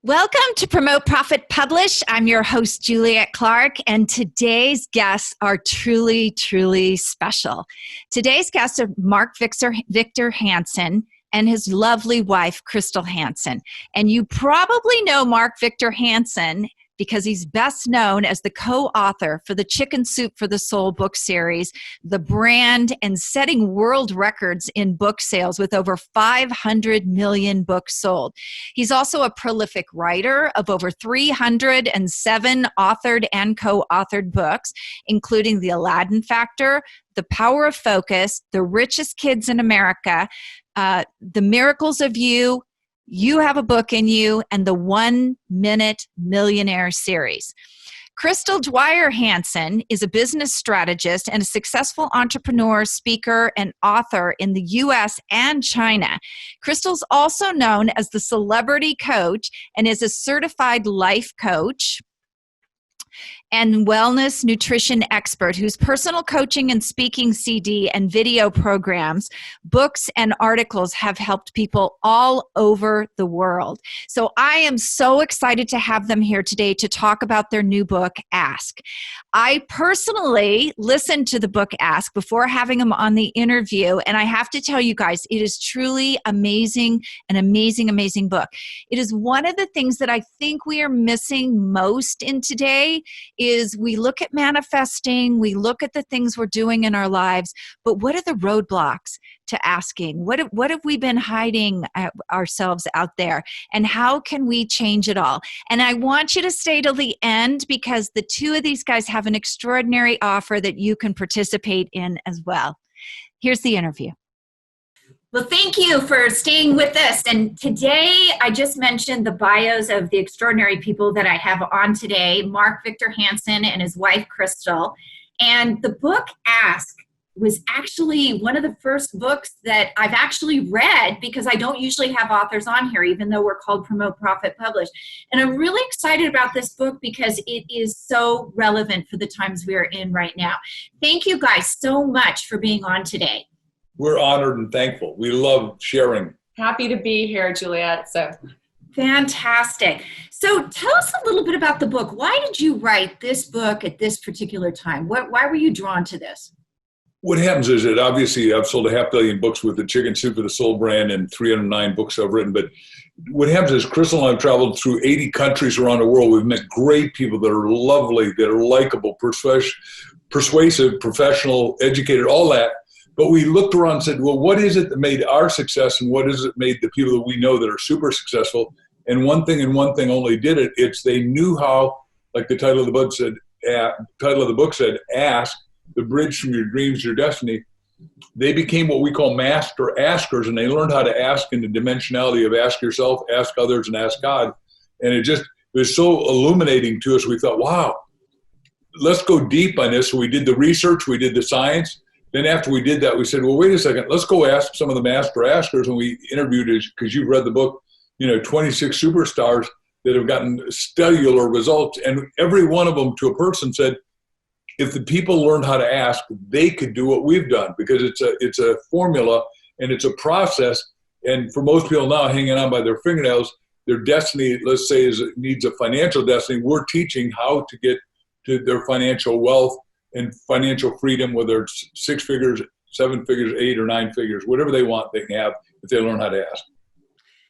Welcome to Promote, Profit, Publish. I'm your host, Juliet Clark, and today's guests are truly, truly special. Today's guests are Mark Victor Hansen and his lovely wife, Crystal Hansen. And you probably know Mark Victor Hansen because he's best known as the co-author for the Chicken Soup for the Soul book series, the brand, and setting world records in book sales with over 500 million books sold. He's also a prolific writer of over 307 authored and co-authored books, including The Aladdin Factor, The Power of Focus, The Richest Kids in America, The Miracles of You, You Have a Book in You, and the 1 Minute Millionaire series. Crystal Dwyer Hansen is a business strategist and a successful entrepreneur, speaker, and author in the U.S. and China. Crystal's also known as the Celebrity Coach and is a certified life coach and wellness nutrition expert whose personal coaching and speaking CD and video programs, books, and articles have helped people all over the world. So I am so excited to have them here today to talk about their new book, Ask. I personally listened to the book Ask before having them on the interview, and I have to tell you guys, it is truly amazing, an amazing, amazing book. It is one of the things that I think we are missing most in today is we look at manifesting, we look at the things we're doing in our lives, but what are the roadblocks to asking? What have we been hiding ourselves out there? And how can we change it all? And I want you to stay till the end because the two of these guys have an extraordinary offer that you can participate in as well. Here's the interview. Well, thank you for staying with us. And today, I just mentioned the bios of the extraordinary people that I have on today, Mark Victor Hansen and his wife, Crystal. And the book Ask was actually one of the first books that I've actually read because I don't usually have authors on here, even though we're called Promote, Profit, Publish. And I'm really excited about this book because it is so relevant for the times we are in right now. Thank you guys so much for being on today. We're honored and thankful. We love sharing. Happy to be here, Juliet. So fantastic. So tell us a little bit about the book. Why did you write this book at this particular time? Why were you drawn to this? What happens is that obviously I've sold 500 million books with the Chicken Soup for the Soul brand and 309 books I've written. But what happens is Crystal and I have traveled through 80 countries around the world. We've met great people that are lovely, that are likable, persuasive, professional, educated, all that. But we looked around and said, well, what is it that made our success and what is it made the people that we know that are super successful? And one thing and one thing only did it. It's they knew how, like the title of the book said, Ask, the bridge from your dreams to your destiny. They became what we call master askers, and they learned how to ask in the dimensionality of ask yourself, ask others, and ask God. And it was so illuminating to us. We thought, wow, let's go deep on this. So we did the research, we did the science. Then after we did that, we said, well, wait a second, let's go ask some of the master askers. And we interviewed, because you've read the book, 26 superstars that have gotten stellar results. And every one of them to a person said, if the people learned how to ask, they could do what we've done, because it's a formula and it's a process. And for most people now hanging on by their fingernails, their destiny, let's say, needs a financial destiny. We're teaching how to get to their financial wealth and financial freedom, whether it's 6 figures, 7 figures, 8 or 9 figures, whatever they want, they can have if they learn how to ask.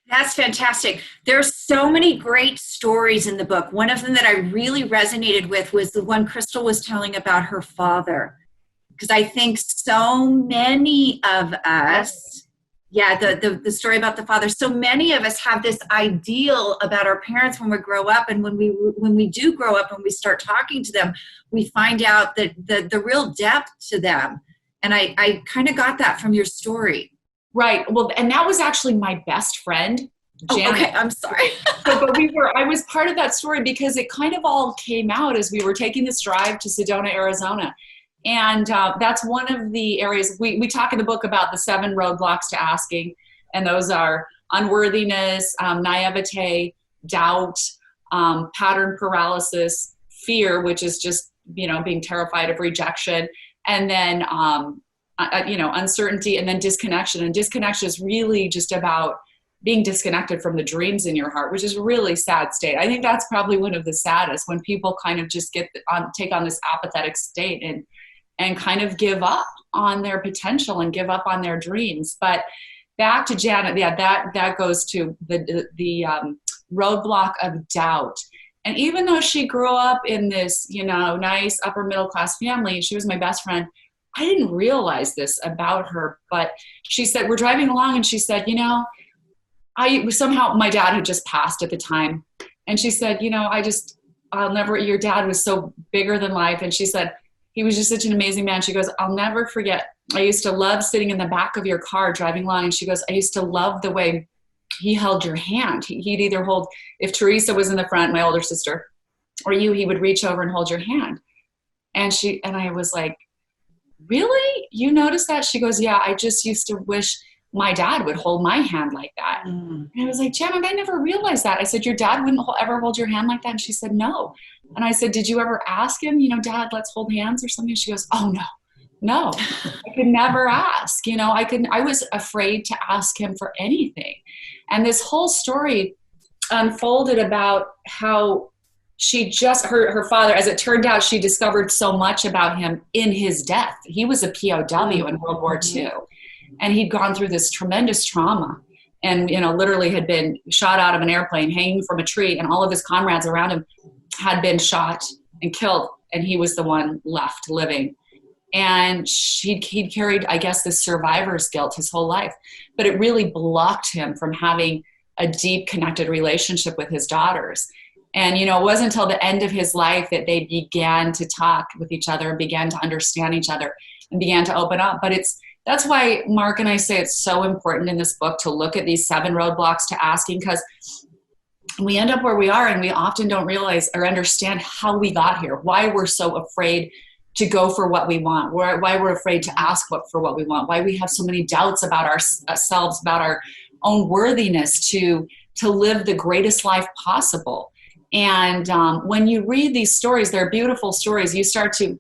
That's fantastic. There's so many great stories in the book. One of them that I really resonated with was the one Crystal was telling about her father. Because I think so many of us, the story about the father, so many of us have this ideal about our parents when we grow up. And when we do grow up and we start talking to them, we find out that the real depth to them. And I kind of got that from your story. Right. Well, and that was actually my best friend, Janet. Oh, okay. I'm sorry. but I was part of that story because it kind of all came out as we were taking this drive to Sedona, Arizona. And that's one of the areas we talk in the book about the 7 roadblocks to asking. And those are unworthiness, naivete, doubt, pattern paralysis, fear, which is just, being terrified of rejection. And then, uncertainty, and then disconnection. And disconnection is really just about being disconnected from the dreams in your heart, which is a really sad state. I think that's probably one of the saddest, when people kind of just take on this apathetic state and kind of give up on their potential and give up on their dreams. But back to Janet, that goes to the roadblock of doubt. And even though she grew up in this, nice upper middle class family, she was my best friend, I didn't realize this about her. But she said, we're driving along, and she said, somehow my dad had just passed at the time. And she said, your dad was so bigger than life. And she said, he was just such an amazing man. She goes, I'll never forget. I used to love sitting in the back of your car driving along. And she goes, I used to love the way he held your hand. He'd either hold, if Teresa was in the front, my older sister, or you, he would reach over and hold your hand. And I was like, really? You noticed that? She goes, yeah, I just used to wish my dad would hold my hand like that. And I was like, Janet, I never realized that. I said, your dad wouldn't ever hold your hand like that? And she said, no. And I said, did you ever ask him, Dad, let's hold hands or something? She goes, oh, no, I could never ask. I was afraid to ask him for anything. And this whole story unfolded about how she just, her father, as it turned out, she discovered so much about him in his death. He was a POW in World War II. And he'd gone through this tremendous trauma and, literally had been shot out of an airplane, hanging from a tree, and all of his comrades around him had been shot and killed. And he was the one left living. And he'd carried, I guess, this survivor's guilt his whole life. But it really blocked him from having a deep connected relationship with his daughters. And, it wasn't until the end of his life that they began to talk with each other and began to understand each other and began to open up. But that's why Mark and I say it's so important in this book to look at these 7 roadblocks to asking, because we end up where we are and we often don't realize or understand how we got here, why we're so afraid to go for what we want, why we're afraid to ask for what we want, why we have so many doubts about ourselves, about our own worthiness to live the greatest life possible. And when you read these stories, they're beautiful stories. You start to,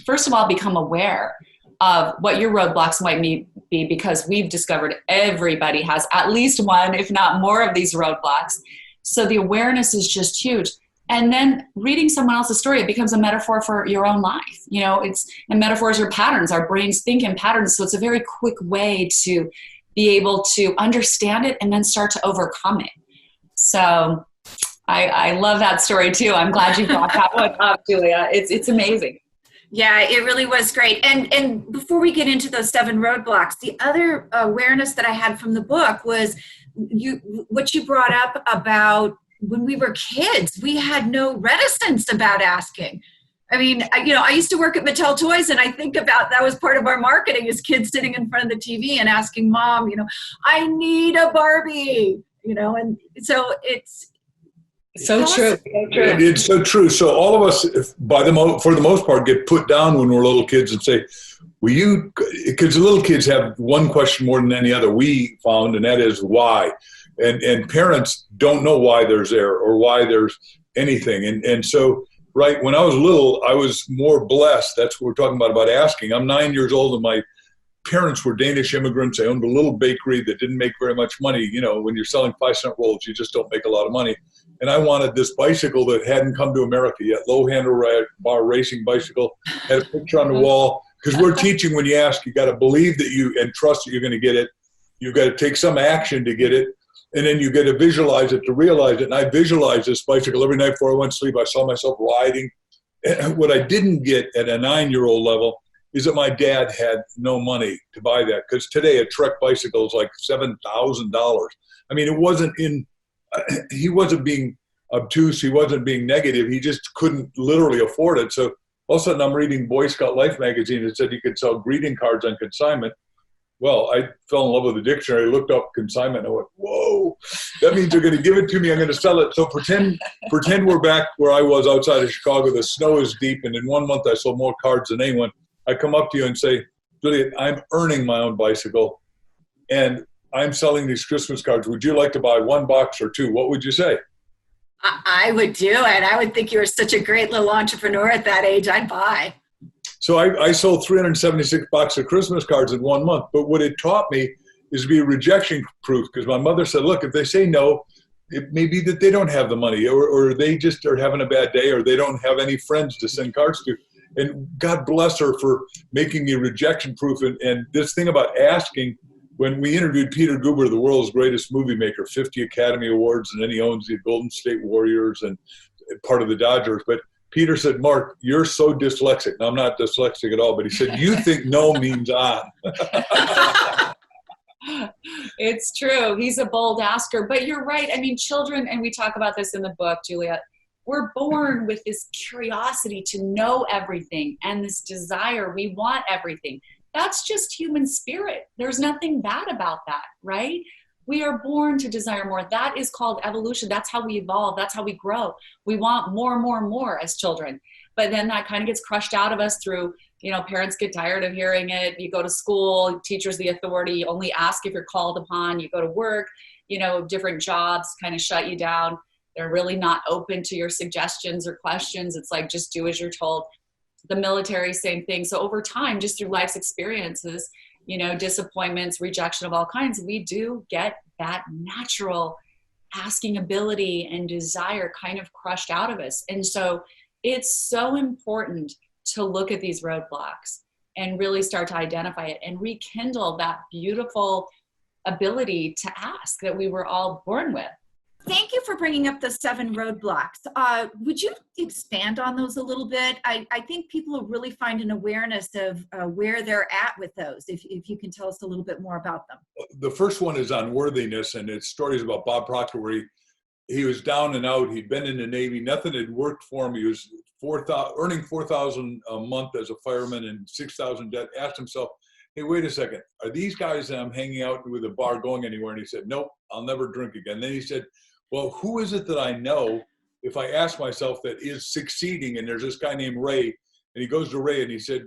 first of all, become aware of what your roadblocks might be, because we've discovered everybody has at least one, if not more, of these roadblocks. So the awareness is just huge. And then reading someone else's story, it becomes a metaphor for your own life. And metaphors are patterns. Our brains think in patterns. So it's a very quick way to be able to understand it and then start to overcome it. So I love that story too. I'm glad you brought that one up, Julia. It's amazing. Yeah, it really was great. And before we get into those 7 roadblocks, the other awareness that I had from the book was what you brought up about when we were kids, we had no reticence about asking. I mean, I used to work at Mattel Toys, and I think about that was part of our marketing, is kids sitting in front of the TV and asking mom, I need a Barbie, and so it's so true. It's so true. So all of us, for the most part, get put down when we're little kids and say, because the little kids have one question more than any other we found, and that is why. And parents don't know why there's there or why there's anything. And so, right, when I was little, I was more blessed. That's what we're talking about asking. I'm 9 years old, and my parents were Danish immigrants. They owned a little bakery that didn't make very much money. When you're selling 5-cent rolls, you just don't make a lot of money. And I wanted this bicycle that hadn't come to America yet, low handlebar racing bicycle, had a picture on the wall. Because we're teaching, when you ask, you got to believe that and trust that you're going to get it. You've got to take some action to get it. And then you got to visualize it to realize it. And I visualized this bicycle every night before I went to sleep. I saw myself riding. And what I didn't get at a 9-year-old level is that my dad had no money to buy that. Because today a Trek bicycle is like $7,000. I mean, he wasn't being obtuse. He wasn't being negative. He just couldn't literally afford it. So all of a sudden I'm reading Boy Scout Life magazine that said you could sell greeting cards on consignment. Well, I fell in love with the dictionary, looked up consignment, and I went, whoa, that means they're going to give it to me, I'm going to sell it. So pretend we're back where I was outside of Chicago, the snow is deep, and in 1 month I sold more cards than anyone. I come up to you and say, Juliet, I'm earning my own bicycle, and I'm selling these Christmas cards. Would you like to buy 1 box or 2? What would you say? I would do it. I would think you were such a great little entrepreneur at that age. I'd buy. So I sold 376 boxes of Christmas cards in 1 month. But what it taught me is to be rejection proof. Because my mother said, look, if they say no, it may be that they don't have the money, or they just are having a bad day, or they don't have any friends to send cards to. And God bless her for making me rejection proof. And this thing about asking, when we interviewed Peter Guber, the world's greatest movie maker, 50 Academy Awards, and then he owns the Golden State Warriors and part of the Dodgers. But Peter said, Mark, you're so dyslexic. Now, I'm not dyslexic at all, but he said, you think no means on. It's true. He's a bold asker. But you're right. I mean, children, and we talk about this in the book, Juliet, we're born with this curiosity to know everything and this desire. We want everything. That's just human spirit. There's nothing bad about that, right? We are born to desire more. That is called evolution. That's how we evolve. That's how we grow. We want more and more and more as children. But then that kind of gets crushed out of us through, parents get tired of hearing it. You go to school, teacher's the authority. You only ask if you're called upon. You go to work, different jobs kind of shut you down. They're really not open to your suggestions or questions. It's like, just do as you're told. The military, same thing. So over time, just through life's experiences, disappointments, rejection of all kinds, we do get that natural asking ability and desire kind of crushed out of us. And so it's so important to look at these roadblocks and really start to identify it and rekindle that beautiful ability to ask that we were all born with. Thank you for bringing up the 7 roadblocks. Would you expand on those a little bit? I think people will really find an awareness of where they're at with those, if you can tell us a little bit more about them. The first one is Unworthiness, and it's stories about Bob Proctor, where he was down and out. He'd been in the Navy. Nothing had worked for him. He was earning $4,000 a month as a fireman and $6,000 debt. Asked himself, hey, wait a second. Are these guys that I'm hanging out with a bar going anywhere? And he said, nope, I'll never drink again. Then he said, well, who is it that I know, if I ask myself, that is succeeding? And there's this guy named Ray, and he goes to Ray and he said,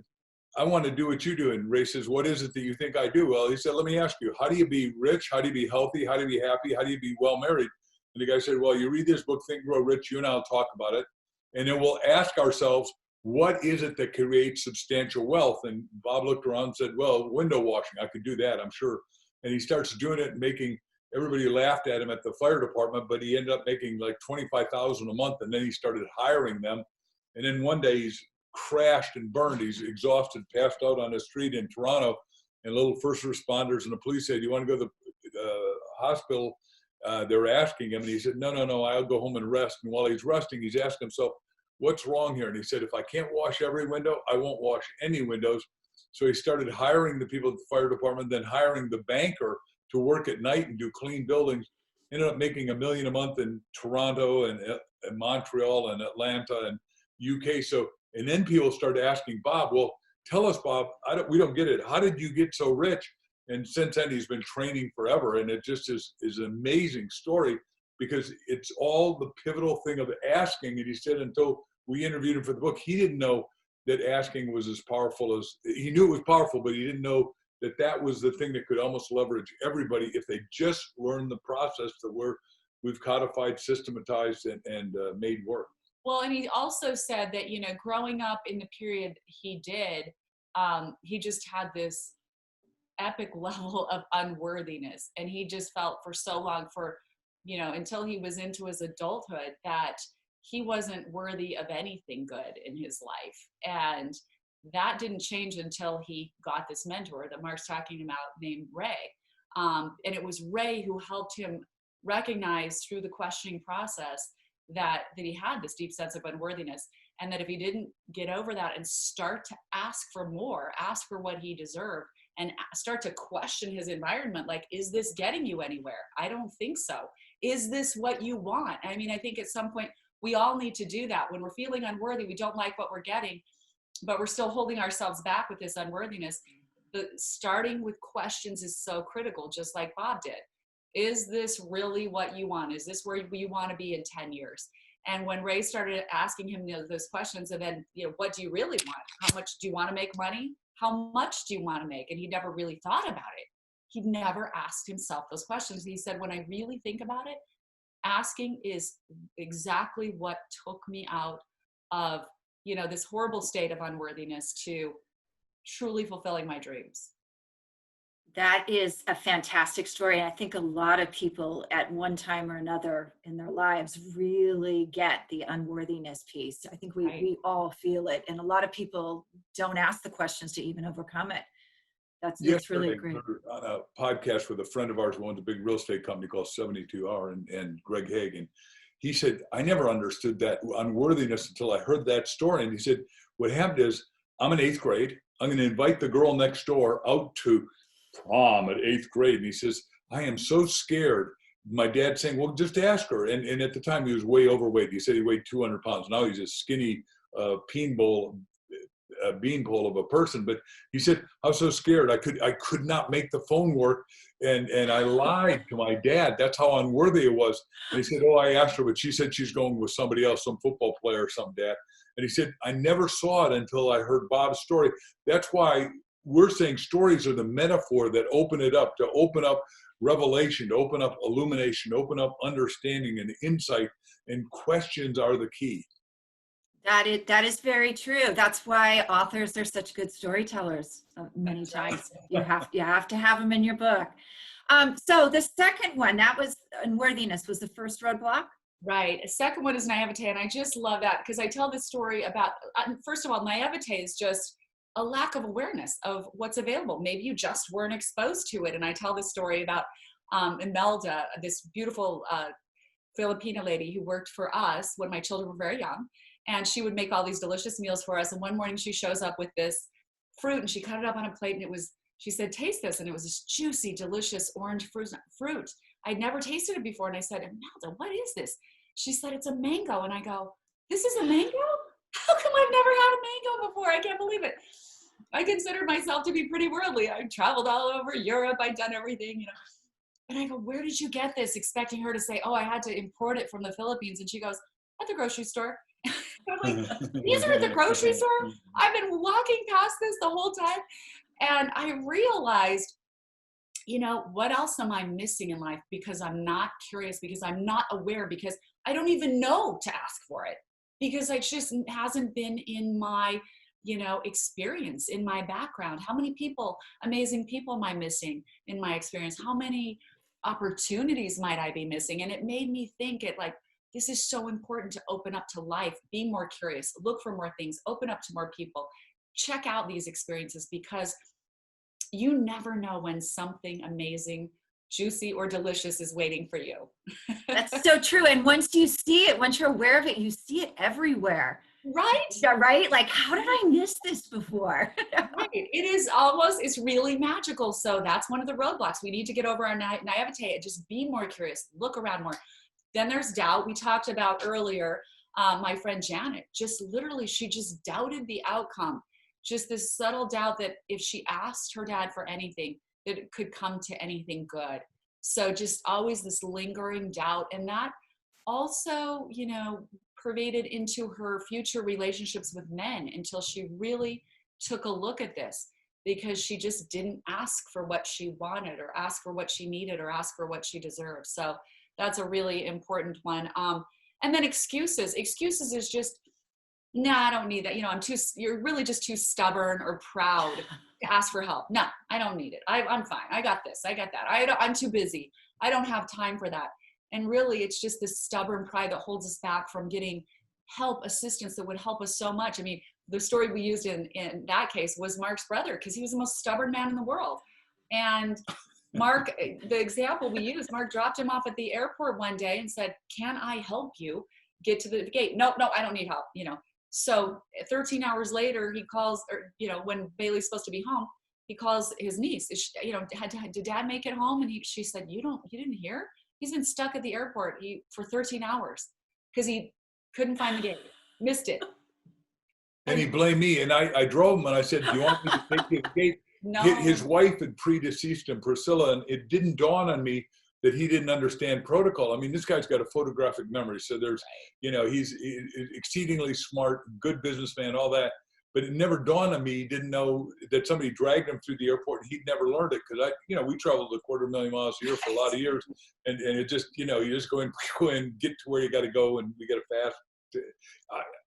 I want to do what you do. And Ray says, what is it that you think I do? Well, he said, let me ask you, how do you be rich? How do you be healthy? How do you be happy? How do you be well married? And the guy said, well, you read this book, Think, Grow Rich, you and I'll talk about it. And then we'll ask ourselves, what is it that creates substantial wealth? And Bob looked around and said, well, window washing, I could do that, I'm sure. And he starts doing it and making, everybody laughed at him at the fire department, but he ended up making like $25,000 a month. And then he started hiring them. And then one day he's crashed and burned. He's exhausted, passed out on the street in Toronto. And little first responders and the police said, you want to go to the hospital? They were asking him, and he said, no, I'll go home and rest. And while he's resting, he's asking himself, what's wrong here? And he said, if I can't wash every window, I won't wash any windows. So he started hiring the people at the fire department, then hiring the banker to work at night and do clean buildings. Ended up making $1 million a month in Toronto and Montreal and Atlanta and UK. So, and then people started asking Bob, well, tell us, Bob, we don't get it. How did you get so rich? And since then, he's been training forever. And it just is an amazing story, because it's all the pivotal thing of asking. And he said, until we interviewed him for the book, he didn't know that asking was as powerful as, he knew it was powerful, but he didn't know that that was the thing that could almost leverage everybody if they just learned the process that we've codified, systematized, and made work. Well, and he also said that, growing up in the period he did, he just had this epic level of unworthiness. And he just felt for so long, until he was into his adulthood, that he wasn't worthy of anything good in his life. And that didn't change until he got this mentor that Mark's talking about named Ray. And it was Ray who helped him recognize through the questioning process that he had this deep sense of unworthiness, and that if he didn't get over that and start to ask for more, ask for what he deserved, and start to question his environment, like, is this getting you anywhere? I don't think so. Is this what you want? I mean, I think at some point we all need to do that. When we're feeling unworthy, we don't like what we're getting, but we're still holding ourselves back with this unworthiness. But starting with questions is so critical, just like Bob did. Is this really what you want? Is this where you want to be in 10 years? And when Ray started asking him those questions, and then, what do you really want? How much do you want to make money? How much do you want to make? And he never really thought about it. He never asked himself those questions. He said, when I really think about it, asking is exactly what took me out of, this horrible state of unworthiness to truly fulfilling my dreams. That is a fantastic story. I think a lot of people at one time or another in their lives really get the unworthiness piece. I think Right. we all feel it. And a lot of people don't ask the questions to even overcome it. It's really Yesterday, great. we were on a podcast with a friend of ours who owns a big real estate company called 72 Hour and Greg Hagan. He said, I never understood that unworthiness until I heard that story. And he said, what happened is I'm in 8th grade. I'm going to invite the girl next door out to prom at 8th grade. And he says, I am so scared. My dad saying, well, just ask her. And at the time he was way overweight. He said he weighed 200 pounds. Now he's a skinny beanpole of a person. But he said, I was so scared. I could not make the phone work. And I lied to my dad. That's how unworthy it was. And he said, oh, I asked her, but she said she's going with somebody else, some football player or some dad. And he said, I never saw it until I heard Bob's story. That's why we're saying stories are the metaphor that open it up, to open up revelation, to open up illumination, open up understanding and insight, and questions are the key. That is very true. That's why authors are such good storytellers. Many times you have to have them in your book. So the second one, that was unworthiness, was the first roadblock. Right. A second one is naivete. And I just love that because I tell this story about, first of all, naivete is just a lack of awareness of what's available. Maybe you just weren't exposed to it. And I tell this story about Imelda, this beautiful Filipina lady who worked for us when my children were very young. And she would make all these delicious meals for us. And one morning she shows up with this fruit and she cut it up on a plate and she said, taste this. And it was this juicy, delicious orange fruit. I'd never tasted it before. And I said, Imelda, what is this? She said, it's a mango. And I go, this is a mango? How come I've never had a mango before? I can't believe it. I consider myself to be pretty worldly. I've traveled all over Europe. I've done everything, And I go, where did you get this? Expecting her to say, oh, I had to import it from the Philippines. And she goes, at the grocery store. I'm like, these are at the grocery store? I've been walking past this the whole time. And I realized, what else am I missing in life because I'm not curious, because I'm not aware, because I don't even know to ask for it, because it just hasn't been in my, experience, in my background. How many amazing people am I missing in my experience? How many opportunities might I be missing? And it made me think this is so important to open up to life, be more curious, look for more things, open up to more people, check out these experiences, because you never know when something amazing, juicy, or delicious is waiting for you. That's so true. And once you see it, once you're aware of it, you see it everywhere. Right? Yeah, right? Like, how did I miss this before? Right. It's really magical. So that's one of the roadblocks. We need to get over our naivete and just be more curious, look around more. Then there's doubt. We talked about earlier, my friend Janet, she just doubted the outcome. Just this subtle doubt that if she asked her dad for anything, that it could come to anything good. So just always this lingering doubt. And that also, pervaded into her future relationships with men until she really took a look at this, because she just didn't ask for what she wanted, or ask for what she needed, or ask for what she deserved. So that's a really important one. And then excuses. Excuses is just, I don't need that. You're really just too stubborn or proud to ask for help. No, I don't need it. I'm fine. I got this. I got that. I'm too busy. I don't have time for that. And really, it's just this stubborn pride that holds us back from getting help, assistance that would help us so much. I mean, the story we used in that case was Mark's brother, because he was the most stubborn man in the world. And Mark, the example we used, Mark dropped him off at the airport one day and said, can I help you get to the gate? No, I don't need help, So 13 hours later, he calls, when Bailey's supposed to be home, he calls his niece. Did Dad make it home? And she said, you didn't hear? He's been stuck at the airport for 13 hours because he couldn't find the gate, missed it. And he blamed me. And I drove him and I said, do you want me to take you to the gate? No. His wife had predeceased him, Priscilla, and it didn't dawn on me that he didn't understand protocol. I mean, this guy's got a photographic memory. So there's, he's exceedingly smart, good businessman, all that. But it never dawned on me, he didn't know that somebody dragged him through the airport and he'd never learned it. Because we traveled 250,000 miles a year for a lot of years. And it just, you just go and get to where you got to go, and we got to fast.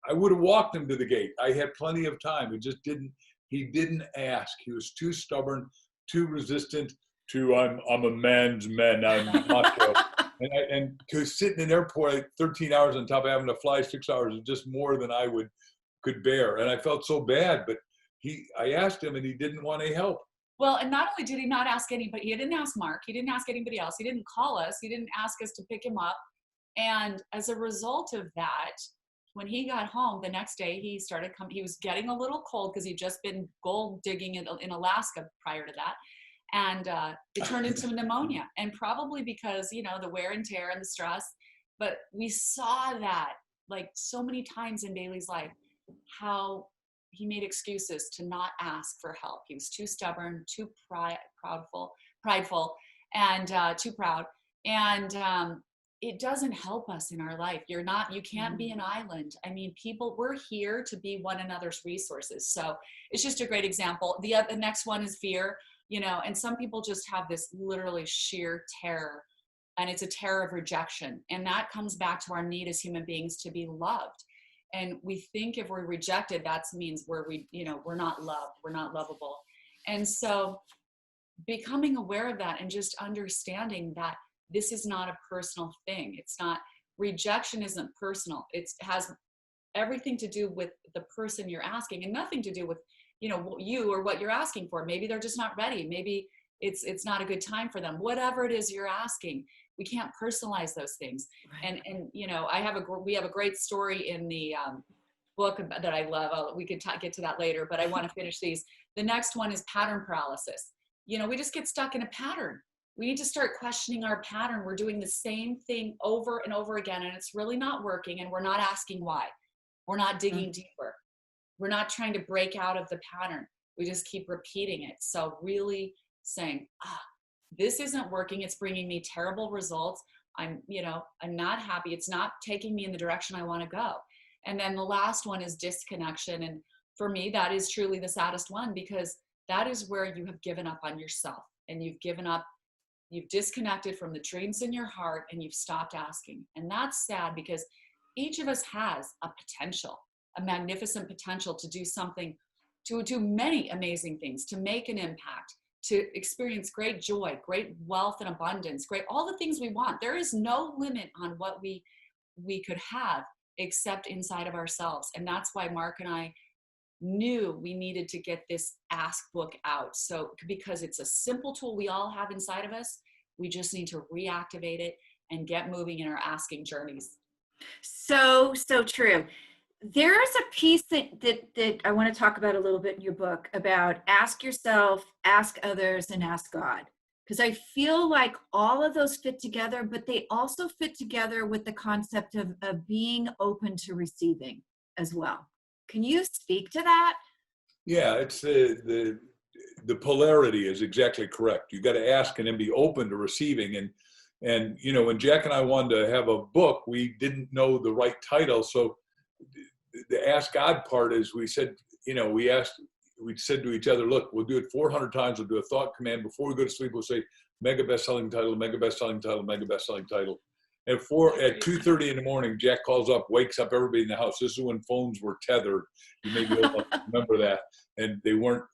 I would have walked him to the gate. I had plenty of time. He didn't ask. He was too stubborn, too resistant to I'm a man's man, I'm macho. And to sit in an airport like 13 hours on top of having to fly 6 hours is just more than I could bear. And I felt so bad, but I asked him and he didn't want any help. Well, and not only did he not ask anybody, he didn't ask Mark, he didn't ask anybody else, he didn't call us, he didn't ask us to pick him up. And as a result of that, when he got home the next day, he started coming, he was getting a little cold because he'd just been gold digging in Alaska prior to that. And it turned into pneumonia, and probably because, you know, the wear and tear and the stress. But we saw that like so many times in Bailey's life, how he made excuses to not ask for help. He was too stubborn, too prideful, and too proud. And it doesn't help us in our life. You can't be an island. I mean, we're here to be one another's resources. So it's just a great example. The next one is fear, you know, and some people just have this literally sheer terror, and it's a terror of rejection. And that comes back to our need as human beings to be loved. And we think if we're rejected, that means we're not loved, we're not lovable. And so becoming aware of that and just understanding that this is not a personal thing. It's not, rejection isn't personal. It has everything to do with the person you're asking and nothing to do with, you know, you or what you're asking for. Maybe they're just not ready. Maybe it's not a good time for them. Whatever it is you're asking, we can't personalize those things. Right. And you know, we have a great story in the book that I love. We could get to that later, but I want to finish these. The next one is pattern paralysis. You know, we just get stuck in a pattern. We need to start questioning our pattern. We're doing the same thing over and over again, and it's really not working, and we're not asking why. We're not digging deeper. We're not trying to break out of the pattern. We just keep repeating it. So really saying, this isn't working. It's bringing me terrible results. I'm not happy. It's not taking me in the direction I want to go. And then the last one is disconnection. And for me, that is truly the saddest one, because that is where you have given up on yourself, and you've disconnected from the dreams in your heart, and you've stopped asking. And that's sad, because each of us has a potential, a magnificent potential to do something, to do many amazing things, to make an impact, to experience great joy, great wealth and abundance, all the things we want. There is no limit on what we could have except inside of ourselves. And that's why Mark and I knew we needed to get this ask book out. So, because it's a simple tool we all have inside of us, we just need to reactivate it and get moving in our asking journeys. So true. There is a piece that I want to talk about a little bit in your book about ask yourself, ask others, and ask God. Because I feel like all of those fit together, but they also fit together with the concept of being open to receiving as well. Can you speak to that? Yeah, it's the polarity is exactly correct. You got to ask and then be open to receiving. And you know, when Jack and I wanted to have a book, we didn't know the right title. So the ask God part is, we said, you know, we said to each other, look, we'll do it 400 times. We'll do a thought command before we go to sleep. We'll say mega best-selling title, mega best-selling title, mega best-selling title. At 2:30 in the morning, Jack calls up, wakes up everybody in the house. This is when phones were tethered. You may be able to remember that. And they weren't,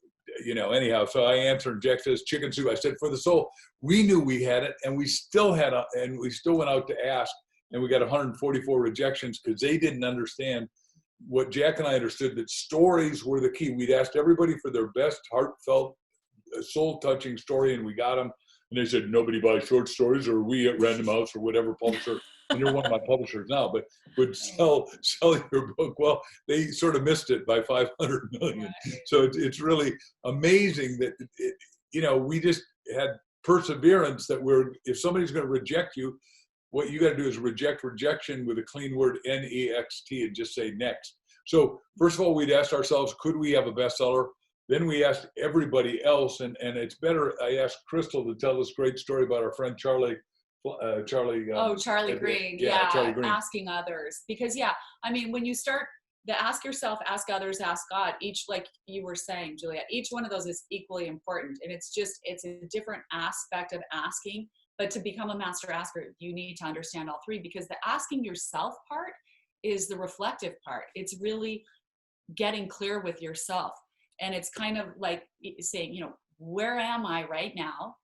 you know, anyhow. So I answered, and Jack says, chicken soup. I said, for the soul. We knew we had it, and we still went out to ask, and we got 144 rejections because they didn't understand what Jack and I understood, that stories were the key. We'd asked everybody for their best heartfelt, soul-touching story, and we got them. And they said, nobody buys short stories, or we at Random House or whatever publisher, and you're one of my publishers now, but would sell your book. Well, they sort of missed it by 500 million. So it's really amazing that, you know, we just had perseverance that if somebody's going to reject you, what you got to do is reject rejection with a clean word, N-E-X-T, and just say next. So first of all, we'd asked ourselves, could we have a bestseller? Then we asked everybody else, and it's better. I asked Crystal to tell this great story about our friend Charlie Green. Charlie Green. Asking others. Because, I mean, when you start the ask yourself, ask others, ask God, each, like you were saying, Juliet, each one of those is equally important. And it's a different aspect of asking. But to become a master asker, you need to understand all three, because the asking yourself part is the reflective part. It's really getting clear with yourself. And it's kind of like saying, you know, where am I right now?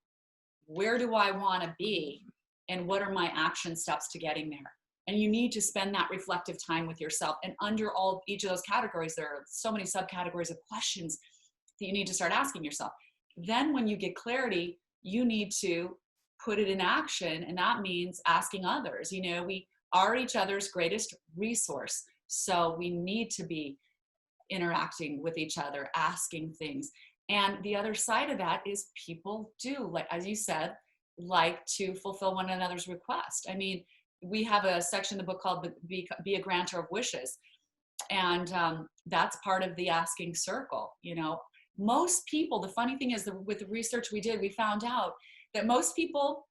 Where do I want to be? And what are my action steps to getting there? And you need to spend that reflective time with yourself. And under each of those categories, there are so many subcategories of questions that you need to start asking yourself. Then when you get clarity, you need to put it in action. And that means asking others. You know, we are each other's greatest resource. So we need to be interacting with each other, asking things. And the other side of that is people do, like, as you said, like to fulfill one another's request. I mean, we have a section in the book called Be a Granter of Wishes. And that's part of the asking circle. You know, most people, the funny thing is that with the research we did, we found out that most people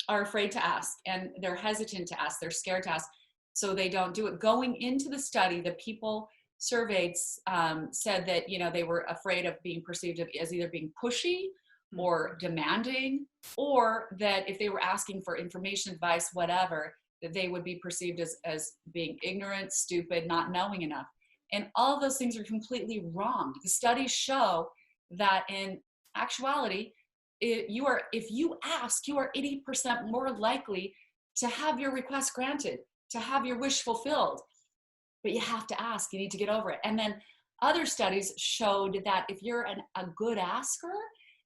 are afraid to ask and they're hesitant to ask. They're scared to ask, so they don't do it. Going into the study, the people surveyed said that, you know, they were afraid of being perceived as either being pushy or demanding, or that if they were asking for information, advice, whatever, that they would be perceived as being ignorant, stupid, not knowing enough. And all of those things are completely wrong. The studies show that in actuality, if you ask, you are 80% more likely to have your request granted, to have your wish fulfilled. But you have to ask, you need to get over it. And then other studies showed that if you're a good asker,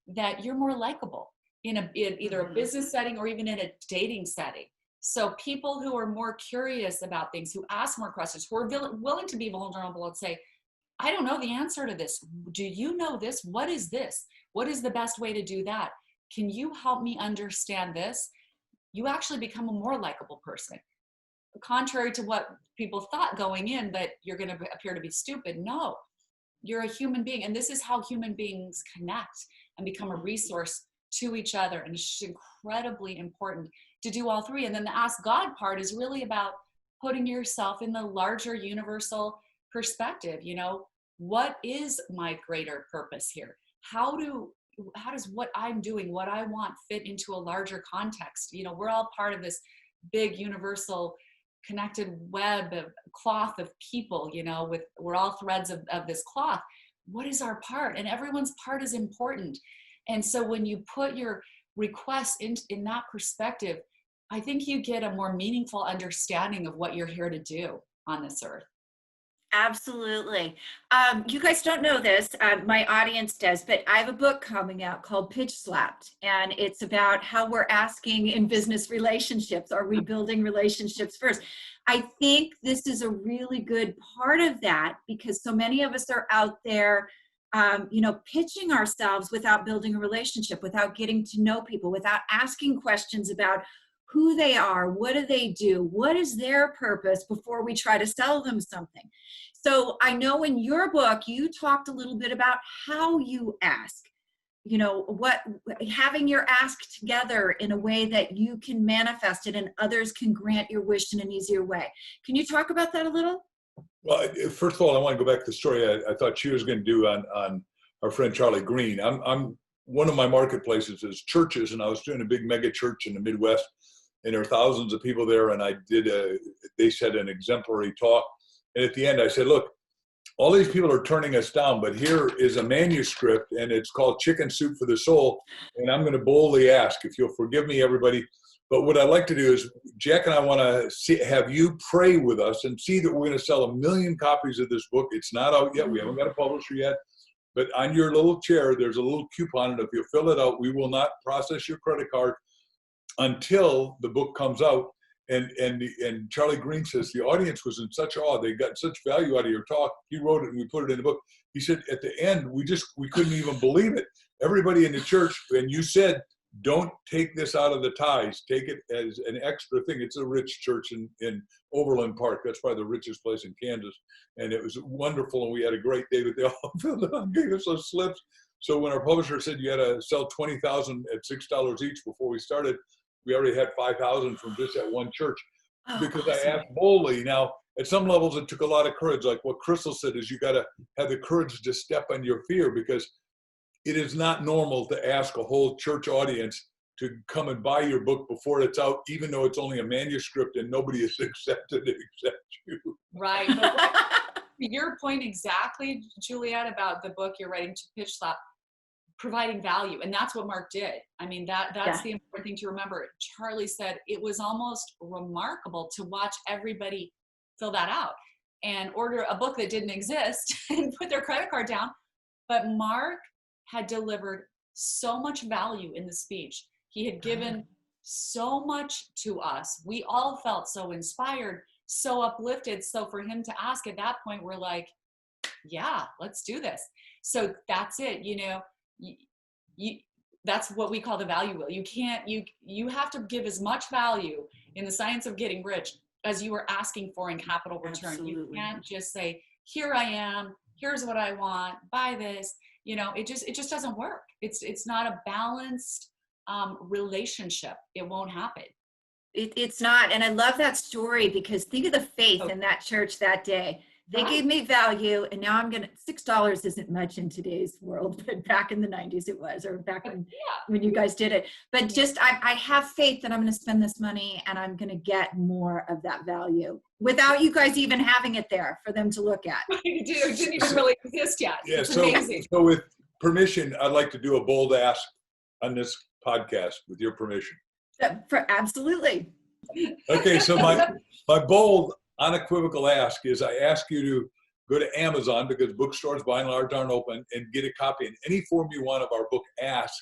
that you're more likable in either a business setting or even in a dating setting. So people who are more curious about things, who ask more questions, who are willing to be vulnerable and say, I don't know the answer to this. Do you know this? What is this? What is the best way to do that? Can you help me understand this? You actually become a more likable person. Contrary to what people thought going in, that you're going to appear to be stupid. No, you're a human being. And this is how human beings connect and become a resource to each other. And it's incredibly important to do all three. And then the ask God part is really about putting yourself in the larger universal perspective. You know, what is my greater purpose here? How does what I'm doing, what I want, fit into a larger context? You know, we're all part of this big universal connected web of cloth of people, you know, we're all threads of this cloth. What is our part? And everyone's part is important. And so when you put your requests in that perspective, I think you get a more meaningful understanding of what you're here to do on this earth. Absolutely. You guys don't know this, my audience does, but I have a book coming out called Pitch Slapped, and it's about how we're asking in business relationships. Are we building relationships first? I think this is a really good part of that, because so many of us are out there, you know, pitching ourselves without building a relationship, without getting to know people, without asking questions about who they are, what do they do, what is their purpose before we try to sell them something. So I know in your book, you talked a little bit about how you ask, you know, having your ask together in a way that you can manifest it and others can grant your wish in an easier way. Can you talk about that a little? Well, first of all, I want to go back to the story I thought she was going to do on our friend Charlie Green. I'm one of my marketplaces is churches, and I was doing a big mega church in the Midwest, and there were thousands of people there, and they said an exemplary talk. And at the end, I said, look, all these people are turning us down, but here is a manuscript, and it's called Chicken Soup for the Soul. And I'm going to boldly ask, if you'll forgive me, everybody. But what I'd like to do is, Jack and I want to have you pray with us and see that we're going to sell 1 million copies of this book. It's not out yet. We haven't got a publisher yet. But on your little chair, there's a little coupon, and if you fill it out, we will not process your credit card until the book comes out. And Charlie Green says the audience was in such awe. They got such value out of your talk. He wrote it and we put it in the book. He said at the end, we couldn't even believe it. Everybody in the church, and you said, don't take this out of the ties. Take it as an extra thing. It's a rich church in Overland Park. That's probably the richest place in Kansas. And it was wonderful. And we had a great day, but they all filled it out and gave us those slips. So when our publisher said you had to sell 20,000 at $6 each before we started, we already had 5,000 from just that one church, because awesome. I asked boldly. Now, at some levels, it took a lot of courage. Like what Crystal said is you got to have the courage to step on your fear, because it is not normal to ask a whole church audience to come and buy your book before it's out, even though it's only a manuscript and nobody has accepted it except you. Right. But your point exactly, Juliet, about the book you're writing to Pitch Slap, providing value. And that's what Mark did. I mean, that's the important thing to remember. Charlie said it was almost remarkable to watch everybody fill that out and order a book that didn't exist and put their credit card down. But Mark had delivered so much value in the speech. He had given so much to us. We all felt so inspired, so uplifted. So for him to ask at that point, we're like, yeah, let's do this. So that's it. You know, that's what we call the value wheel. You have to give as much value in the science of getting rich as you are asking for in capital return. Absolutely. You can't just say, here I am, here's what I want, buy this. You know, it just doesn't work. It's not a balanced relationship. It won't happen. It's not. And I love that story because think of the faith in that church that day. They gave me value, and now I'm going to, $6 isn't much in today's world, but back in the 90s it was, or back when you guys did it. But just, I have faith that I'm going to spend this money and I'm going to get more of that value without you guys even having it there for them to look at. It didn't even really exist yet. Yeah, it's amazing. So with permission, I'd like to do a bold ask on this podcast with your permission. Absolutely. Okay, so my bold, unequivocal ask is I ask you to go to Amazon, because bookstores by and large aren't open, and get a copy in any form you want of our book, Ask, !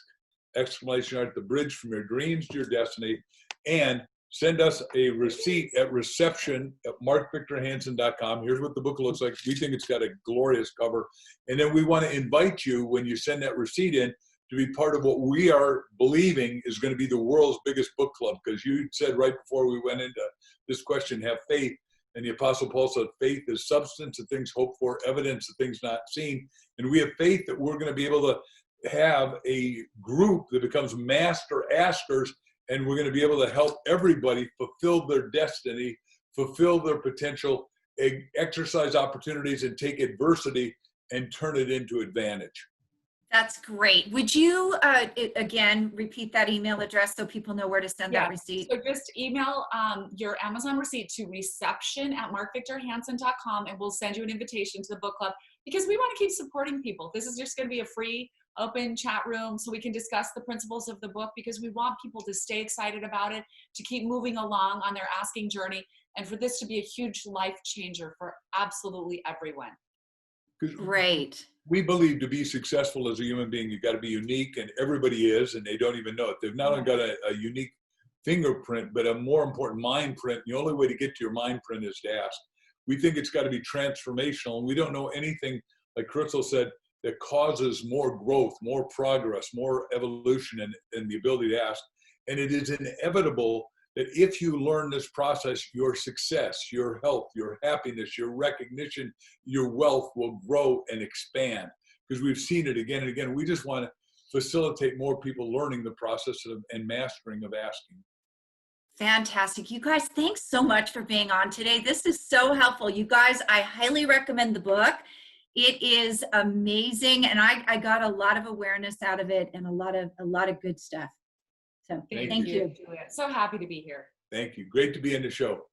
The Bridge from Your Dreams to Your Destiny, and send us a receipt at reception@markvictorhansen.com. Here's what the book looks like. We think it's got a glorious cover. And then we want to invite you, when you send that receipt in, to be part of what we are believing is going to be the world's biggest book club. Because you said right before we went into this question, have faith. And the Apostle Paul said, faith is substance of things hoped for, evidence of things not seen. And we have faith that we're going to be able to have a group that becomes master askers, and we're going to be able to help everybody fulfill their destiny, fulfill their potential, exercise opportunities, and take adversity and turn it into advantage. That's great. Would you, again, repeat that email address so people know where to send that receipt? So just email your Amazon receipt to reception@markvictorhansen.com, and we'll send you an invitation to the book club, because we want to keep supporting people. This is just going to be a free, open chat room so we can discuss the principles of the book, because we want people to stay excited about it, to keep moving along on their asking journey, and for this to be a huge life changer for absolutely everyone. Great. We believe to be successful as a human being, you've got to be unique, and everybody is, and they don't even know it. They've not only got a unique fingerprint, but a more important mind print. The only way to get to your mind print is to ask. We think it's got to be transformational, and we don't know anything, like Crystal said, that causes more growth, more progress, more evolution, and the ability to ask. And it is inevitable that if you learn this process, your success, your health, your happiness, your recognition, your wealth will grow and expand, because we've seen it again and again. We just want to facilitate more people learning the process and mastering of asking. Fantastic. You guys, thanks so much for being on today. This is so helpful. You guys, I highly recommend the book. It is amazing, and I got a lot of awareness out of it and a lot of good stuff. So thank you. Juliet. So happy to be here. Thank you. Great to be in the show.